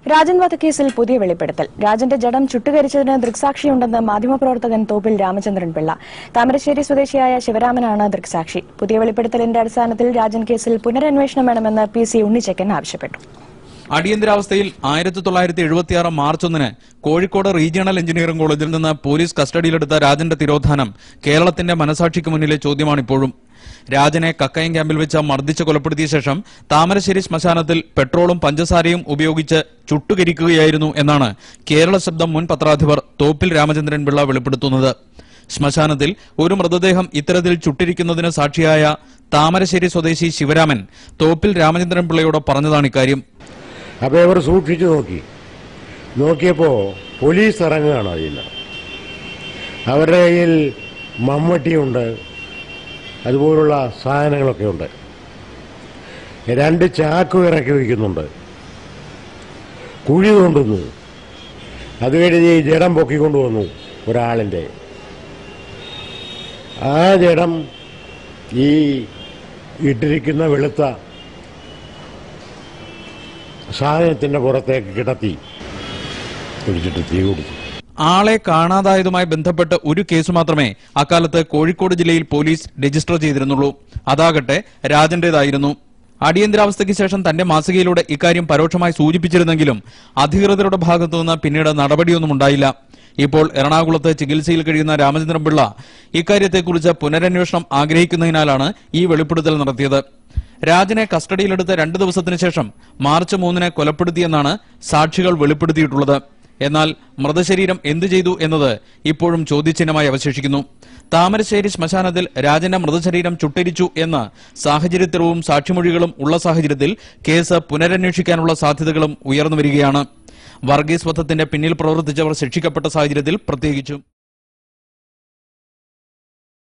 രാജൻ വധക്കേസിൽ പുതിയ വെളിപ്പെടുത്തൽ. രാജന്റെ ജഡം ചുട്ടുകരിച്ചതിന് ദൃക്സാക്ഷിയുണ്ടെന്ന് മാധ്യമപ്രവർത്തകൻ തോപ്പിൽ രാമചന്ദ്രൻ പിള്ള. താമരശ്ശേരി സ്വദേശിയായ ശിവരാമനാണ് ദൃക്സാക്ഷി. പുതിയ വെളിപ്പെടുത്തലിന്റെ അടിസ്ഥാനത്തിൽ രാജൻ കേസിൽ പുനരന്വേഷണം വേണമെന്ന് PC ഉണ്ണിച്ചക്കൻ ആവശ്യപ്പെട്ടു. അടിയന്തരാവസ്ഥയിൽ 1976 മാർച്ച് 1 കോഴിക്കോട് റീജിയണൽ എഞ്ചിനീയറിംഗ് കോളേജിൽ നിന്ന് പോലീസ് കസ്റ്റഡിയിലെടുത്ത രാജന്റെ തിരോധാനം കേരളത്തിന്റെ മനസാക്ഷിക്ക് മുന്നിലെ ചോദ്യമാണിപ്പോഴും. രാജനെ കക്കയം ക്യാമ്പിൽ വെച്ച് മർദ്ദിച്ച് കൊലപ്പെടുത്തിയ ശേഷം താമരശ്ശേരി ശ്മശാനത്തിൽ പെട്രോളും പഞ്ചസാരയും ഉപയോഗിച്ച് ചുട്ടുകരിക്കുകയായിരുന്നു എന്നാണ് കേരള ശബ്ദം മുൻ പത്രാധിപർ തോപ്പിൽ രാമചന്ദ്രൻ പിള്ള വെളിപ്പെടുത്തുന്നത്. ശ്മശാനത്തിൽ ഒരു മൃതദേഹം ഇത്തരത്തിൽ ചുട്ടിരിക്കുന്നതിന് സാക്ഷിയായ താമരശ്ശേരി സ്വദേശി ശിവരാമൻ തോപ്പിൽ രാമചന്ദ്രൻ പിള്ളയോട് പറഞ്ഞതാണ് ഇക്കാര്യം. അപ്പോൾ ഇവർ സൂക്ഷിച്ചു നോക്കിയപ്പോൾ പോലീസ് ഇറങ്ങുകയാണ്. അതിൽ അവരുടെ കയ്യിൽ മമ്മട്ടിയുണ്ട്, അതുപോലുള്ള സാധനങ്ങളൊക്കെ ഉണ്ട്. 2 ചാക്ക് ഇറക്കി വയ്ക്കുന്നുണ്ട്, കുഴി കൊണ്ടുവന്നു. അത് കഴിഞ്ഞ് ഈ ജഡം പൊക്കിക്കൊണ്ടുവന്നു ഒരാളിൻ്റെ. ആ ജഡം ഈ ഇട്ടിരിക്കുന്ന വെളുത്ത സാധനത്തിന്റെ പുറത്തേക്ക് കിടത്തി കുടിച്ചിട്ട് തീ കൊടുത്തു. ആളെ കാണാതായതുമായി ബന്ധപ്പെട്ട് ഒരു കേസ് മാത്രമേ അക്കാലത്ത് കോഴിക്കോട് ജില്ലയിൽ പോലീസ് രജിസ്റ്റർ ചെയ്തിരുന്നുള്ളൂ. അതാകട്ടെ രാജന്റേതായിരുന്നു. അടിയന്തരാവസ്ഥയ്ക്ക് ശേഷം തന്റെ മാസികയിലൂടെ ഇക്കാര്യം പരോക്ഷമായി സൂചിപ്പിച്ചിരുന്നെങ്കിലും അധികൃതരുടെ ഭാഗത്തുനിന്ന് പിന്നീട് നടപടിയൊന്നും ഉണ്ടായില്ല. ഇപ്പോൾ എറണാകുളത്ത് ചികിത്സയിൽ കഴിയുന്ന രാമചന്ദ്രൻപിള്ള ഇക്കാര്യത്തെക്കുറിച്ച് പുനരന്വേഷണം ആഗ്രഹിക്കുന്നതിനാലാണ് ഈ വെളിപ്പെടുത്തൽ നടത്തിയത്. രാജനെ കസ്റ്റഡിയിലെടുത്ത 2 ദിവസത്തിനു ശേഷം മാർച്ച് 3 കൊലപ്പെടുത്തിയെന്നാണ് സാക്ഷികൾ വെളിപ്പെടുത്തിയിട്ടുള്ളത്. എന്നാൽ മൃതശരീരം എന്തു ചെയ്തു എന്നത് ഇപ്പോഴും ചോദ്യചിഹ്നമായി അവശേഷിക്കുന്നു. താമരശ്ശേരി ശ്മശാനത്തിൽ രാജന്റെ മൃതശരീരം ചുട്ടരിച്ചു എന്ന സാഹചര്യത്തിലും സാക്ഷിമൊഴികളും ഉള്ള സാഹചര്യത്തിൽ കേസ് പുനരന്വേഷിക്കാനുള്ള സാധ്യതകളും ഉയർന്നുവരികയാണ്. വർഗീസ് വധത്തിന്റെ പിന്നിൽ പ്രവർത്തിച്ചവർ ശിക്ഷിക്കപ്പെട്ട സാഹചര്യത്തിൽ പ്രത്യേകിച്ചും